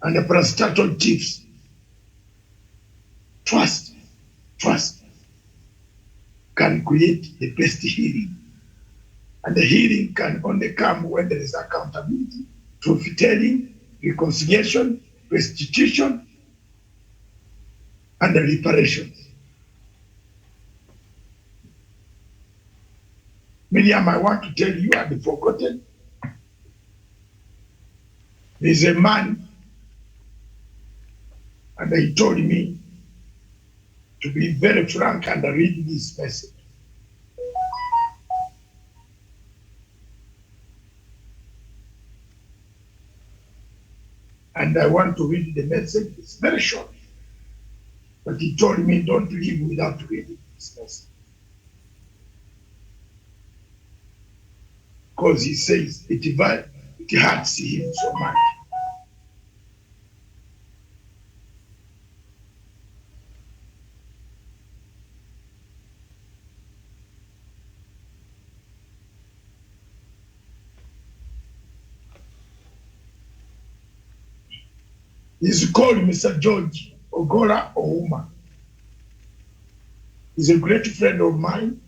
and the parastatal chiefs. Trust can create the best healing. And the healing can only come when there is accountability, truth-telling, reconciliation, restitution, and the reparations. Miriam, I want to tell you, I had forgotten. There's a man, and he told me to be very frank and read this message. And I want to read the message. It's very short. But he told me, don't leave without reading this message. Because he says it hurts him so much. He's called Mr. George Ogola Ouma. He's a great friend of mine.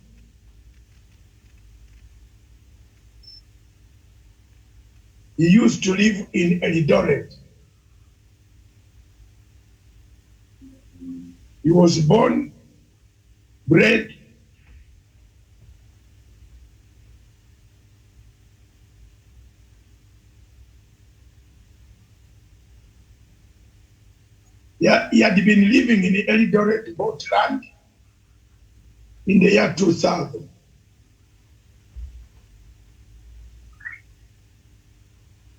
He used to live in Eldoret. He was born, bred, he had been living in Eldoret, bought land in the year 2000.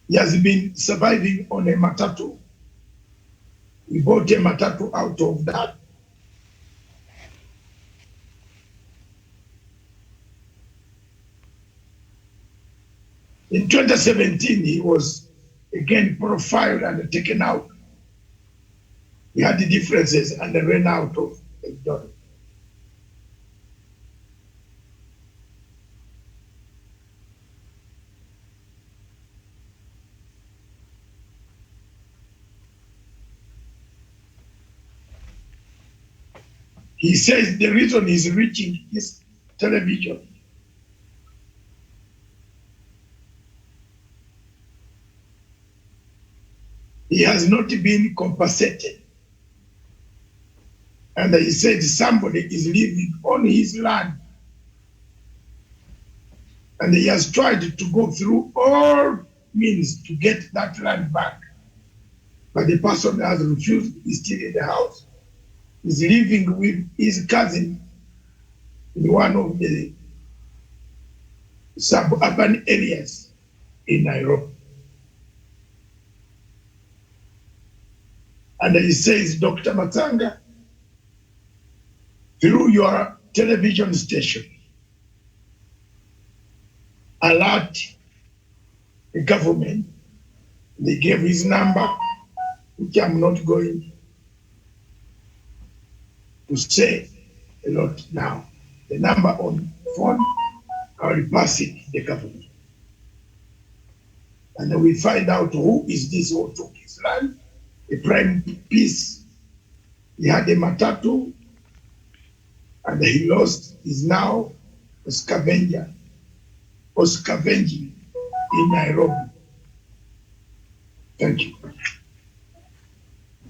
He has been surviving on a matatu. We bought a matatu out of that. In 2017, he was again profiled and taken out. He had the differences and ran out of Eldoret. He says the reason he's reaching is television. He has not been compensated. And he said somebody is living on his land. And he has tried to go through all means to get that land back. But the person has refused, he's still in the house. He's living with his cousin in one of the suburban areas in Nairobi. And he says, Dr. Matanga, through your television station, alert the government. They gave his number, which I'm not going to say a lot now. The number on phone, I will pass it to the government. And then we find out who is this who took his land, the prime peace. He had a matatu, and he lost, is now a scavenger, or scavenging in Nairobi. Thank you.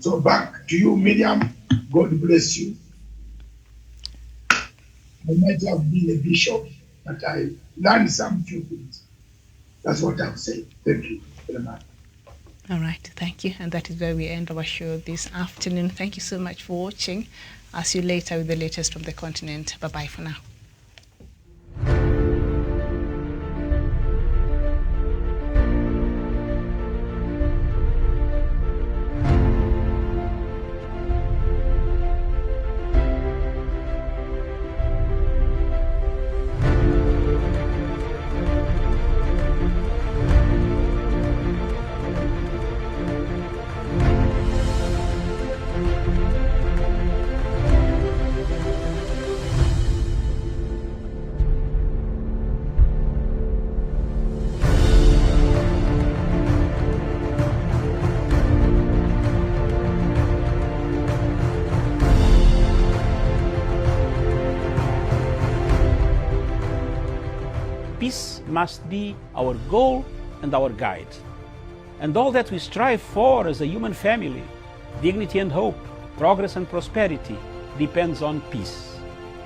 So back to you, Miriam. God bless you. I might have been a bishop, but I learned some few things. That's what I'm saying. Thank you very much. All right, thank you. And that is where we end our show this afternoon. Thank you so much for watching. I'll see you later with the latest from the continent. Bye-bye for now. Peace must be our goal and our guide. And all that we strive for as a human family, dignity and hope, progress and prosperity, depends on peace.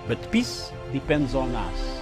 But peace depends on us.